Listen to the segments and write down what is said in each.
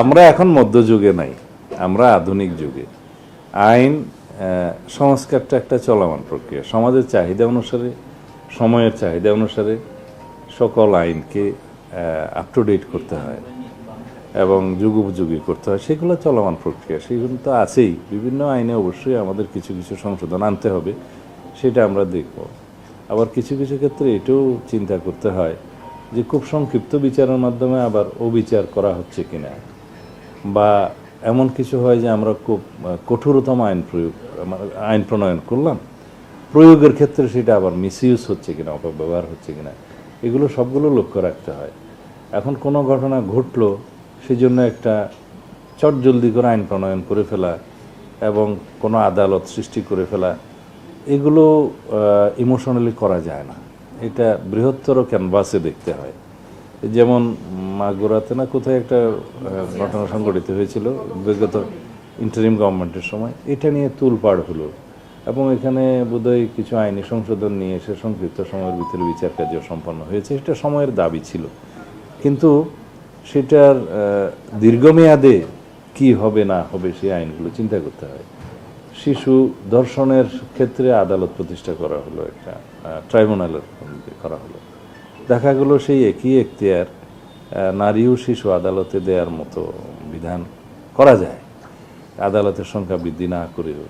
আমরা এখন মধ্যযুগে নাই, আমরা আধুনিক যুগে। আইন সংস্কারটা একটা চলমান প্রক্রিয়া। সমাজের চাহিদা অনুসারে, সময়ের চাহিদা অনুসারে সকল আইনকে আপ টু ডেট করতে হয় এবং যুগোপযোগী করতে হয়, সেগুলো চলমান প্রক্রিয়া, সেগুলো তো আছেই। বিভিন্ন আইনে অবশ্যই আমাদের কিছু কিছু সংশোধন আনতে হবে, সেটা আমরা দেখব। আবার কিছু কিছু ক্ষেত্রে এটাও চিন্তা করতে হয় যে খুব সংক্ষিপ্ত বিচারের মাধ্যমে আবার অবিচার করা হচ্ছে কিনা, বা এমন কিছু হয় যে আমরা খুব কঠোরতম আইন প্রণয়ন করলাম, প্রয়োগের ক্ষেত্রে সেটা আবার মিসইউজ হচ্ছে কিনা, অপব্যবহার হচ্ছে কিনা, এগুলো সবগুলো লক্ষ্য রাখতে হয়। এখন কোনো ঘটনা ঘটলো, সেই জন্য একটা চটজলদি করে আইন প্রণয়ন করে ফেলা এবং কোনো আদালত সৃষ্টি করে ফেলা, এগুলো ইমোশনালি করা যায় না। এটা বৃহত্তর ক্যানভাসে দেখতে হয়। যেমন মাগুরাতে না কোথায় একটা ঘটনা সংঘটিত হয়েছিল বিগত ইন্টারিম গভর্নমেন্টের সময়, এটা নিয়ে তুলপাড় হলো এবং এখানে বোধহয় কিছু আইনি সংশোধন নিয়ে এসে সংক্ষিপ্ত সময়ের ভিতরে বিচার কার্য সম্পন্ন হয়েছে। এটা সময়ের দাবি ছিল, কিন্তু সেটার দীর্ঘমেয়াদে কি হবে না হবে সেই আইনগুলো চিন্তা করতে হয়। শিশু ধর্ষণের ক্ষেত্রে আদালত প্রতিষ্ঠা করা হলো, একটা ট্রাইব্যুনালের করা হলো। দেখা গেল সেই একই এখতিয়ার নারী ও শিশু আদালতে দেওয়ার মতো বিধান করা যায়, আদালতের সংখ্যা বৃদ্ধি না করেও।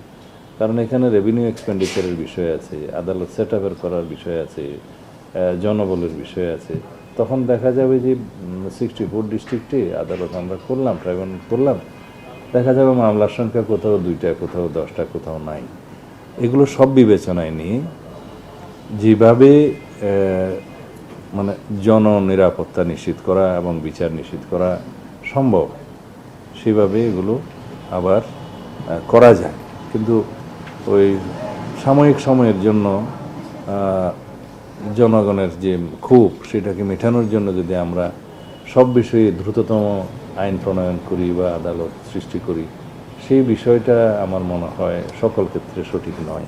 কারণ এখানে রেভিনিউ এক্সপেন্ডিচারের বিষয় আছে, আদালত সেট আপের করার বিষয় আছে, জনবলের বিষয় আছে। তখন দেখা যাবে যে 64 ডিস্ট্রিক্টে আদালত আমরা করলাম, ট্রাইব্যুনাল করলাম, দেখা যাবে মামলার সংখ্যা কোথাও 2টা, কোথাও 10টা, কোথাও নাই। এগুলো সব বিবেচনায় নিয়ে যেভাবে মানে জননিরাপত্তা নিশ্চিত করা এবং বিচার নিশ্চিত করা সম্ভব, সেভাবে এগুলো আবার করা যায়। কিন্তু ওই সাময়িক সময়ের জন্য জনগণের যে ক্ষোভ, সেটাকে মেটানোর জন্য যদি আমরা সব বিষয়ে দ্রুততম আইন প্রণয়ন করি বা আদালত সৃষ্টি করি, সেই বিষয়টা আমার মনে হয় সকল ক্ষেত্রে সঠিক নয়।